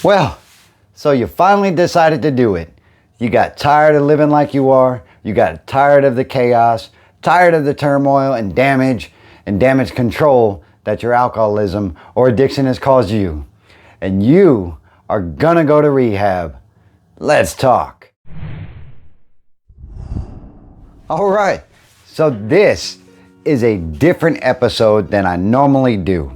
Well, so you finally decided to do it. You got tired of living like you are. You got tired of the chaos, tired of the turmoil and damage control that your alcoholism or addiction has caused you. And you are gonna go to rehab. Let's talk. All right, so this is a different episode than I normally do.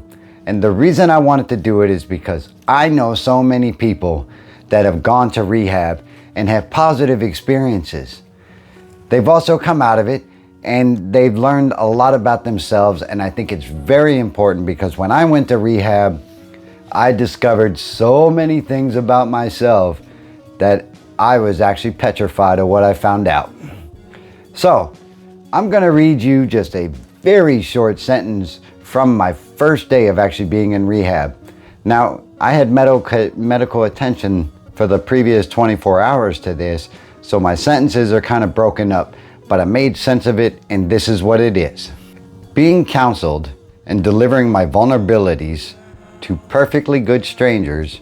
And the reason I wanted to do it is because I know so many people that have gone to rehab and have positive experiences. They've also come out of it and they've learned a lot about themselves, and I think it's very important because when I went to rehab, I discovered so many things about myself that I was actually petrified of what I found out. So, I'm gonna read you just a very short sentence from my first day of actually being in rehab. Now, I had medical attention for the previous 24 hours to this, so my sentences are kind of broken up, but I made sense of it, and this is what it is. Being counseled and delivering my vulnerabilities to perfectly good strangers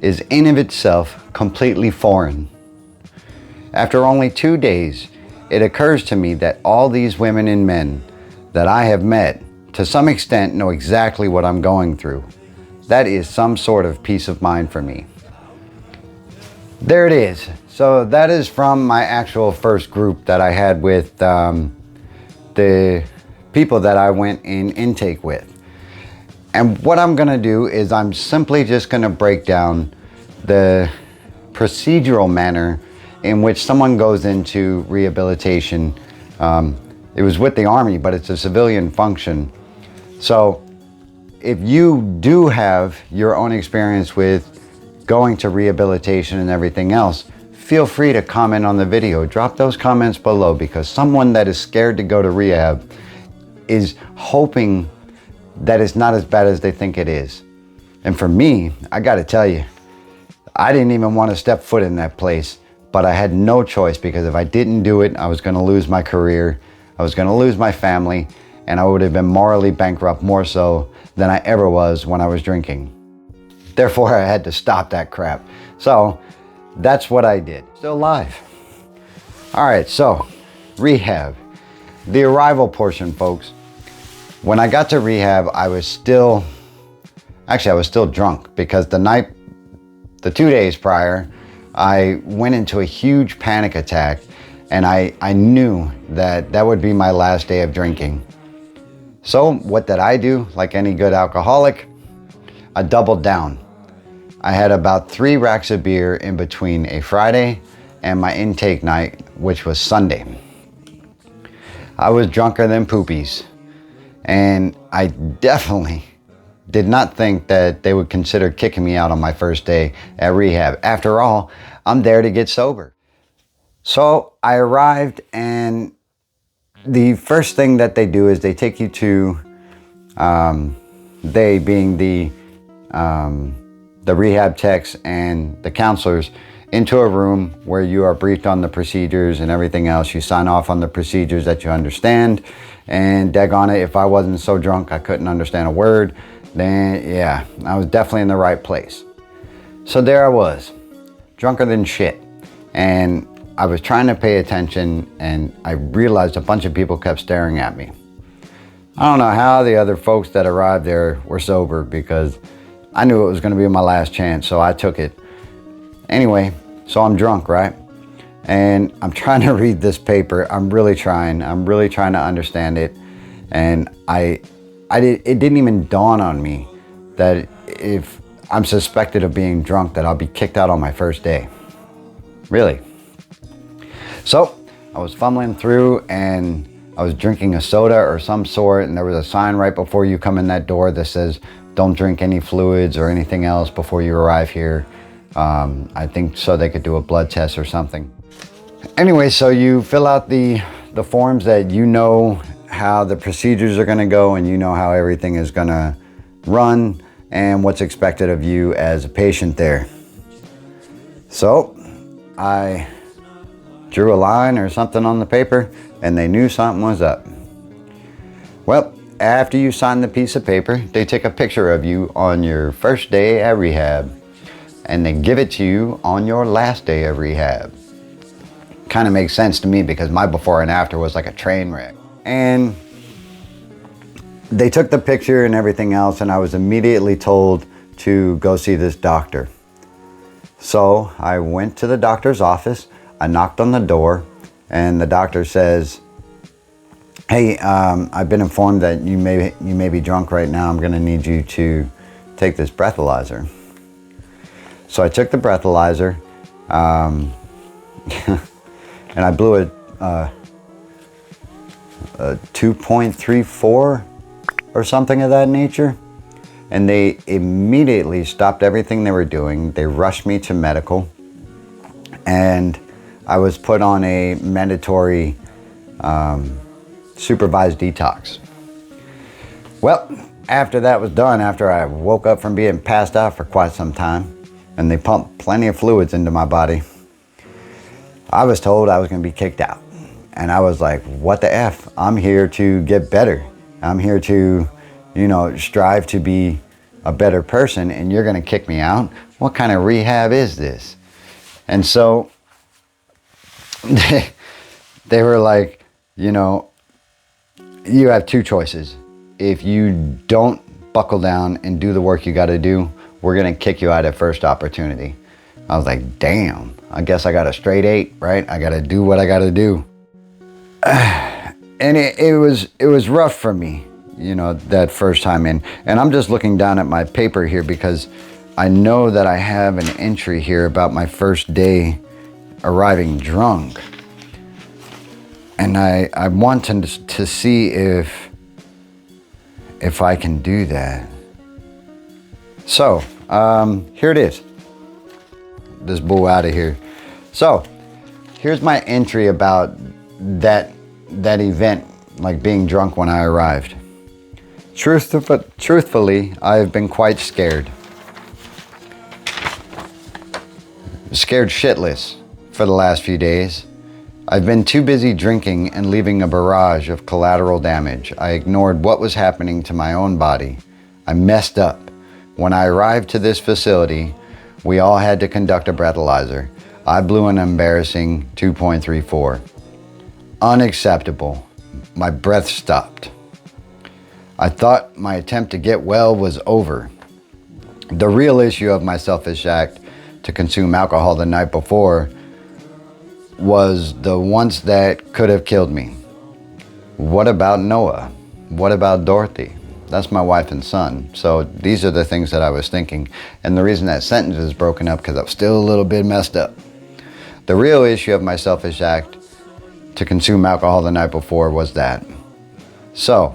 is in of itself completely foreign. After only 2 days, it occurs to me that all these women and men that I have met to some extent know exactly what I'm going through. That is some sort of peace of mind for me. There it is. So that is from my actual first group that I had with the people that I went in intake with. And what I'm gonna do is I'm simply just gonna break down the procedural manner in which someone goes into rehabilitation. It was with the Army, but it's a civilian function. So if you do have your own experience with going to rehabilitation and everything else, feel free to comment on the video. Drop those comments below, because someone that is scared to go to rehab is hoping that it's not as bad as they think it is. And for me, I gotta tell you, I didn't even want to step foot in that place, but I had no choice, because if I didn't do it, I was gonna lose my career, I was gonna lose my family, and I would have been morally bankrupt more so than I ever was when I was drinking. Therefore, I had to stop that crap. So that's what I did. Still alive. All right, so rehab. The arrival portion, folks. When I got to rehab, I was still drunk, because the 2 days prior, I went into a huge panic attack, and I knew that that would be my last day of drinking. So what did I do? Like any good alcoholic, I doubled down. I had about 3 racks of beer in between a Friday and my intake night, which was Sunday. I was drunker than poopies, and I definitely did not think that they would consider kicking me out on my first day at rehab. After all, I'm there to get sober. So I arrived, and the first thing that they do is they take you to, they being the rehab techs and the counselors, into a room where you are briefed on the procedures and everything else. You sign off on the procedures that you understand, and daggone it, if I wasn't so drunk I couldn't understand a word, then yeah, I was definitely in the right place. So there I was, drunker than shit, and I was trying to pay attention, and I realized a bunch of people kept staring at me. I don't know how the other folks that arrived there were sober, because I knew it was going to be my last chance, so I took it. Anyway, so I'm drunk, right? And I'm trying to read this paper. I'm really trying to understand it. And it didn't even dawn on me that if I'm suspected of being drunk, that I'll be kicked out on my first day. Really. So I was fumbling through, and I was drinking a soda or some sort, and there was a sign right before you come in that door that says, don't drink any fluids or anything else before you arrive here. I think so they could do a blood test or something. Anyway, so you fill out the forms that you know how the procedures are gonna go, and you know how everything is gonna run and what's expected of you as a patient there. So I drew a line or something on the paper, and they knew something was up. Well, after you sign the piece of paper, they take a picture of you on your first day at rehab. and they give it to you on your last day of rehab. Kind of makes sense to me because my before and after was like a train wreck. And they took the picture and everything else, and I was immediately told to go see this doctor. So I went to the doctor's office, I knocked on the door, and the doctor says, hey, I've been informed that you may be drunk right now. I'm gonna need you to take this breathalyzer. So I took the breathalyzer, and I blew a 2.34 or something of that nature. And they immediately stopped everything they were doing. They rushed me to medical, and I was put on a mandatory supervised detox. Well, after that was done, after I woke up from being passed out for quite some time, and they pumped plenty of fluids into my body, I was told I was going to be kicked out. And I was like, what the F? I'm here to get better. I'm here to, strive to be a better person, and you're going to kick me out? What kind of rehab is this? And so they were like, you have two choices. If you don't buckle down and do the work you got to do, we're going to kick you out at first opportunity. I was like, damn, I guess I got a straight 8, right? I got to do what I got to do. And it was rough for me, that first time in. And I'm just looking down at my paper here because I know that I have an entry here about my first day arriving drunk. And I want to see if I can do that. So, here it is. This bull out of here. So, here's my entry about that event, like being drunk when I arrived. Truthfully, I have been quite scared. Scared shitless for the last few days. I've been too busy drinking and leaving a barrage of collateral damage. I ignored what was happening to my own body. I messed up. When I arrived to this facility, we all had to conduct a breathalyzer. I blew an embarrassing 2.34. Unacceptable. My breath stopped. I thought my attempt to get well was over. The real issue of my selfish act to consume alcohol the night before was the once that could have killed me. What about Noah? What about Dorothy? That's my wife and son. So these are the things that I was thinking. And the reason that sentence is broken up because I'm still a little bit messed up. The real issue of my selfish act to consume alcohol the night before was that. So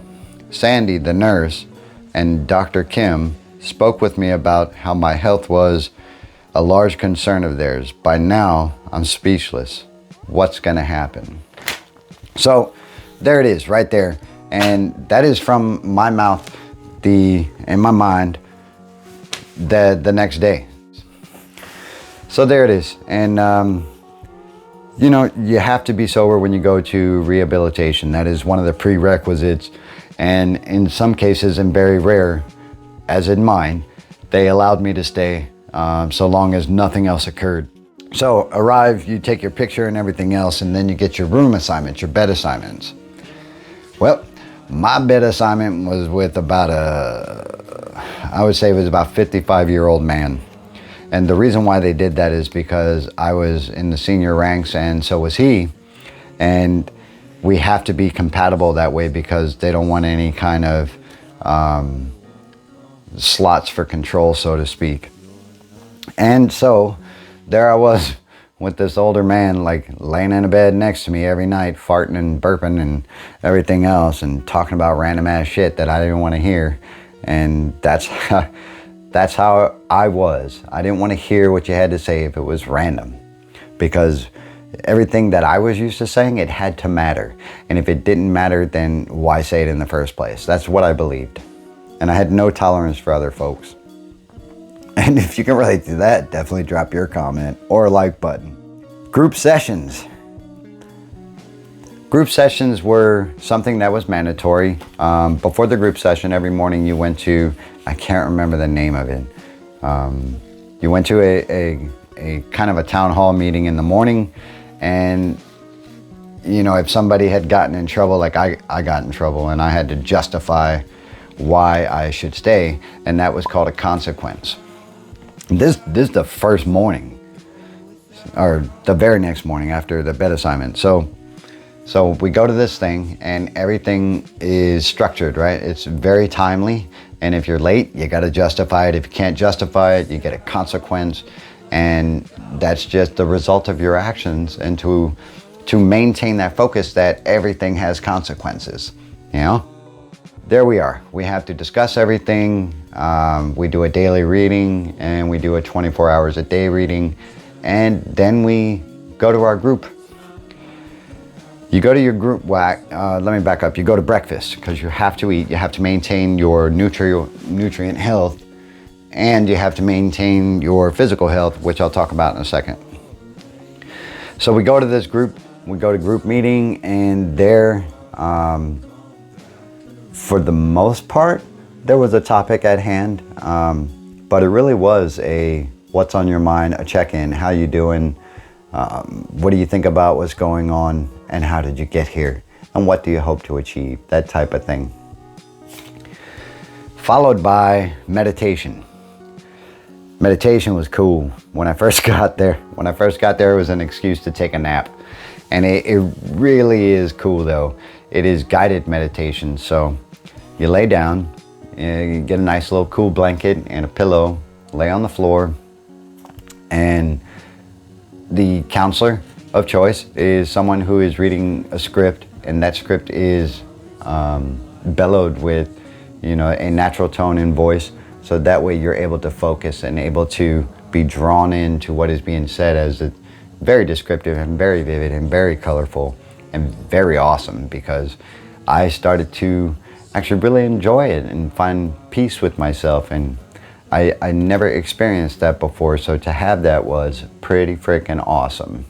Sandy, the nurse, and Dr. Kim spoke with me about how my health was a large concern of theirs. By now, I'm speechless. What's gonna happen? So there it is right there. And that is from my mouth, in my mind, the next day. So there it is. And, you have to be sober when you go to rehabilitation. That is one of the prerequisites. And in some cases, and very rare, as in mine, they allowed me to stay so long as nothing else occurred. So arrive, you take your picture and everything else, and then you get your room assignments, your bed assignments. Well, my bed assignment was with about I would say it was about 55-year-old man. And the reason why they did that is because I was in the senior ranks and so was he. And we have to be compatible that way because they don't want any kind of slots for control, so to speak. And so there I was with this older man, like laying in a bed next to me every night, farting and burping and everything else and talking about random ass shit that I didn't want to hear. And that's how I was. I didn't want to hear what you had to say if it was random, because everything that I was used to saying, it had to matter. And if it didn't matter, then why say it in the first place? That's what I believed. And I had no tolerance for other folks. And if you can relate to that, definitely drop your comment or like button. Group sessions. Group sessions were something that was mandatory. Before the group session, every morning you went to, I can't remember the name of it. You went to a kind of a town hall meeting in the morning, and if somebody had gotten in trouble, like I got in trouble, and I had to justify why I should stay, and that was called a consequence. This is the first morning, or the very next morning after the bed assignment. So we go to this thing, and everything is structured, right? It's very timely, and if you're late, you got to justify it. If you can't justify it, you get a consequence, and that's just the result of your actions. And to maintain that focus that everything has consequences, There we are. We have to discuss everything. We do a daily reading, and we do a 24 hours a day reading, and then we go to our group. You go to your group, let me back up. You go to breakfast, because you have to eat. You have to maintain your nutrient health, and you have to maintain your physical health, which I'll talk about in a second. So we go to this group. We go to group meeting, and there, for the most part, there was a topic at hand, but it really was a what's on your mind, a check-in, how you doing, what do you think about what's going on, and how did you get here, and what do you hope to achieve, that type of thing. Followed by meditation. Meditation was cool when I first got there. When I first got there, it was an excuse to take a nap. And it really is cool though. It is guided meditation. So you lay down, you get a nice little cool blanket and a pillow, lay on the floor, and the counselor of choice is someone who is reading a script, and that script is bellowed with, a natural tone and voice. So that way you're able to focus and able to be drawn into what is being said, as it's very descriptive and very vivid and very colorful and very awesome, because I started to actually really enjoy it and find peace with myself, and I never experienced that before, so to have that was pretty freaking awesome.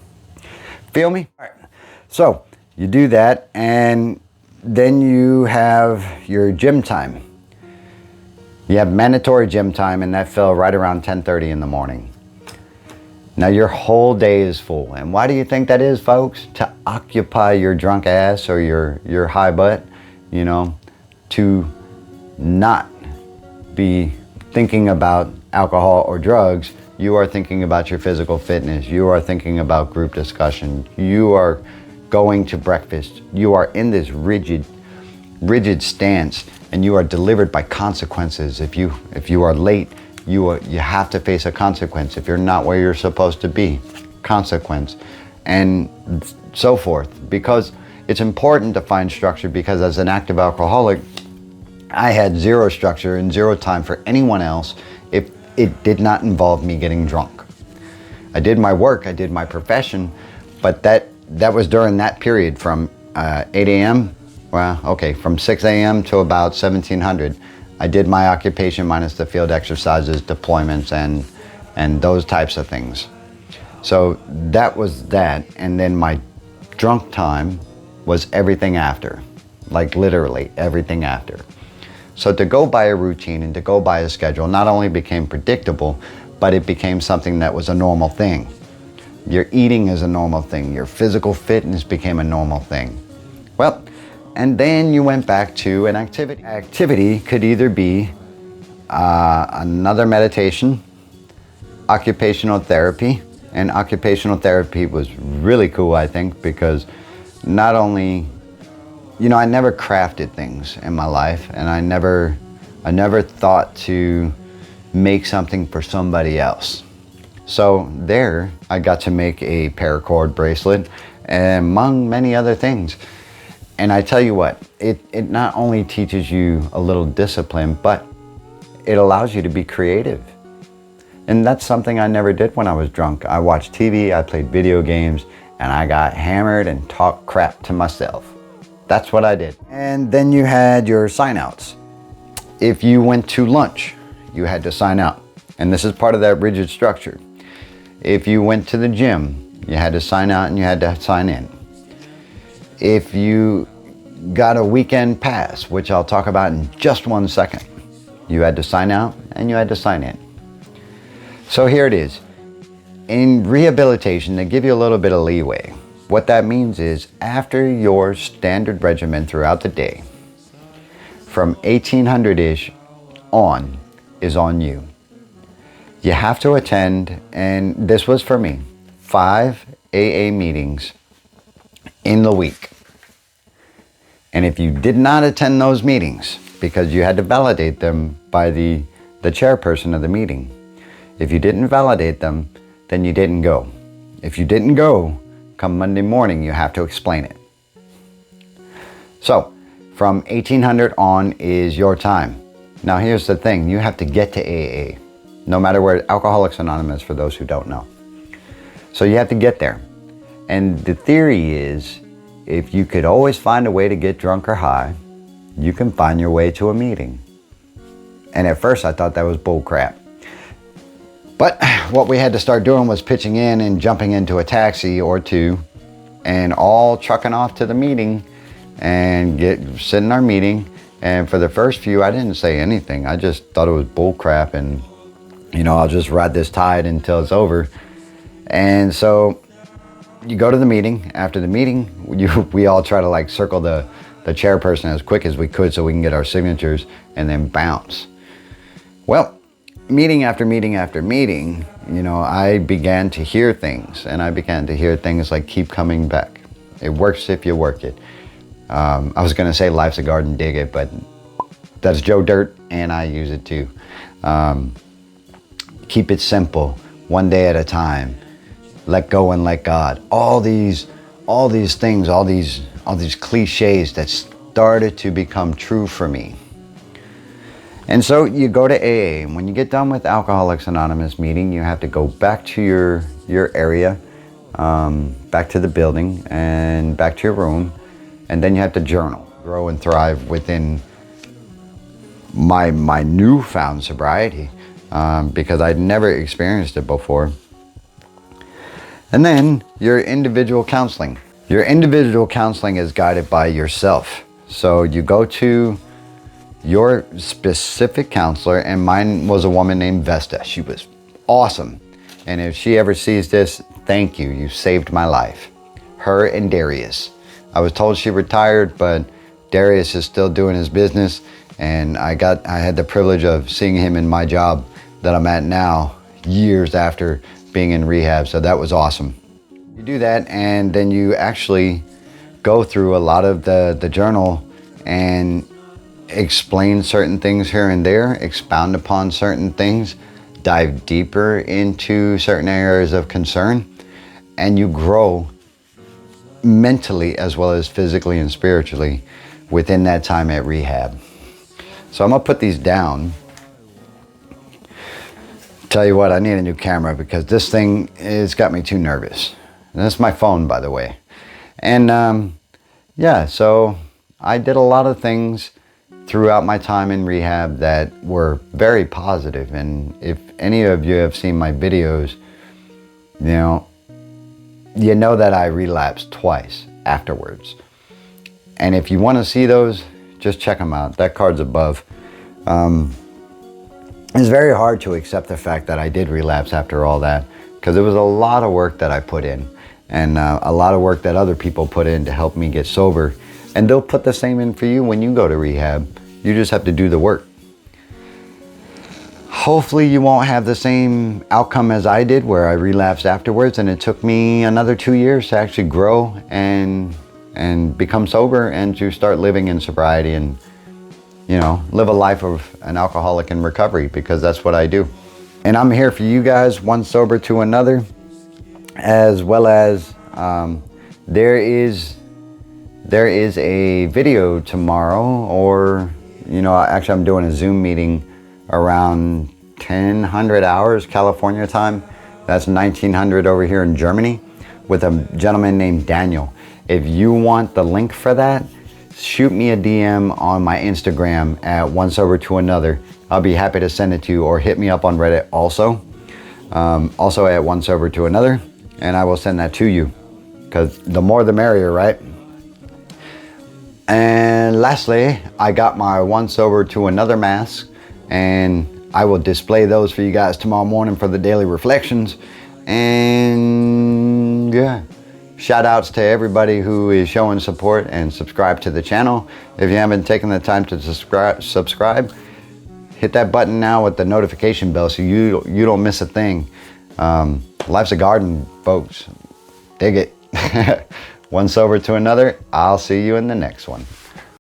Feel me? All right. So you do that, and then you have your gym time. You have mandatory gym time, and that fell right around 10:30 in the morning. Now your whole day is full. And why do you think that is, folks? To occupy your drunk ass or your high butt, to not be thinking about alcohol or drugs. You are thinking about your physical fitness. You are thinking about group discussion. You are going to breakfast. You are in this rigid stance, and you are delivered by consequences. If you are late, you have to face a consequence. If you're not where you're supposed to be, consequence, and so forth. Because it's important to find structure, because as an active alcoholic, I had zero structure and zero time for anyone else if it did not involve me getting drunk. I did my work, I did my profession, but that was during that period from 8 a.m. From 6 a.m. to about 1700. I did my occupation minus the field exercises, deployments, and those types of things. So that was that. And then my drunk time was everything after, like literally everything after. So to go by a routine and to go by a schedule not only became predictable, but it became something that was a normal thing. Your eating is a normal thing. Your physical fitness became a normal thing. Well, and then you went back to an activity. Activity could either be another meditation, occupational therapy. And occupational therapy was really cool, I think, because not only, I never crafted things in my life, and I never thought to make something for somebody else. So there, I got to make a paracord bracelet, among many other things. And I tell you what, it not only teaches you a little discipline, but it allows you to be creative. And that's something I never did when I was drunk. I watched TV, I played video games, and I got hammered and talked crap to myself. That's what I did. And then you had your sign-outs. If you went to lunch, you had to sign out. And this is part of that rigid structure. If you went to the gym, you had to sign out and you had to sign in. If you got a weekend pass, which I'll talk about in just 1 second, you had to sign out and you had to sign in. So here it is. In rehabilitation, they give you a little bit of leeway. What that means is after your standard regimen throughout the day, from 1800-ish on is on you. You have to attend, and this was for me, 5 AA meetings in the week. And if you did not attend those meetings, because you had to validate them by the chairperson of the meeting, if you didn't validate them, then you didn't go. If you didn't go, come Monday morning, you have to explain it. So, from 1800 on is your time. Now here's the thing, you have to get to AA, no matter where. Alcoholics Anonymous, for those who don't know. So you have to get there. And the theory is, if you could always find a way to get drunk or high, you can find your way to a meeting. And at first I thought that was bull crap. But what we had to start doing was pitching in and jumping into a taxi or two and all trucking off to the meeting and sit in our meeting. And for the first few, I didn't say anything. I just thought it was bull crap and, I'll just ride this tide until it's over. And so you go to the meeting. After the meeting, we all try to circle the chairperson as quick as we could so we can get our signatures and then bounce. Well, meeting after meeting after meeting, I began to hear things, and I began to hear things like keep coming back. It works if you work it. I was going to say life's a garden, dig it, but that's Joe Dirt, and I use it too. Keep it simple, one day at a time. Let go and let God. All these things, all these cliches that started to become true for me. And so you go to AA, and when you get done with Alcoholics Anonymous meeting, you have to go back to your area, back to the building, and back to your room, and then you have to journal, grow and thrive within my newfound sobriety, because I'd never experienced it before. And then your individual counseling. Your individual counseling is guided by yourself. So you go to your specific counselor, and mine was a woman named Vesta. She was awesome. And if she ever sees this, thank you. You saved my life. Her and Darius. I was told she retired, but Darius is still doing his business. And I had the privilege of seeing him in my job that I'm at now, years after being in rehab. So that was awesome. You do that, and then you actually go through a lot of the journal and explain certain things here and there, expound upon certain things, dive deeper into certain areas of concern, and you grow mentally as well as physically and spiritually within that time at rehab. So I'm gonna put these down. Tell you what, I need a new camera because this thing has got me too nervous. And that's my phone, by the way. And so I did a lot of things throughout my time in rehab that were very positive. And if any of you have seen my videos, you know that I relapsed twice afterwards. And if you want to see those, just check them out. That card's above. It's very hard to accept the fact that I did relapse after all that, because it was a lot of work that I put in, and a lot of work that other people put in to help me get sober. And they'll put the same in for you when you go to rehab. You just have to do the work. Hopefully you won't have the same outcome as I did, where I relapsed afterwards, and it took me another 2 years to actually grow and become sober and to start living in sobriety and live a life of an alcoholic in recovery, because that's what I do. And I'm here for you guys, one sober to another, as well as there is a video tomorrow, or actually I'm doing a Zoom meeting around 1000 hours California time. That's 1900 over here in Germany, with a gentleman named Daniel. If you want the link for that, shoot me a DM on my Instagram at one sober to another. I'll be happy to send it to you, or hit me up on Reddit also at one sober to another, and I will send that to you, because the more the merrier, right? And lastly, I got my one sober to another mask, and I will display those for you guys tomorrow morning for the daily reflections. And yeah, shout outs to everybody who is showing support and subscribe to the channel. If you haven't taken the time to subscribe, hit that button now with the notification bell so you don't miss a thing. Life's a garden, folks. Dig it. One sober to another. I'll see you in the next one.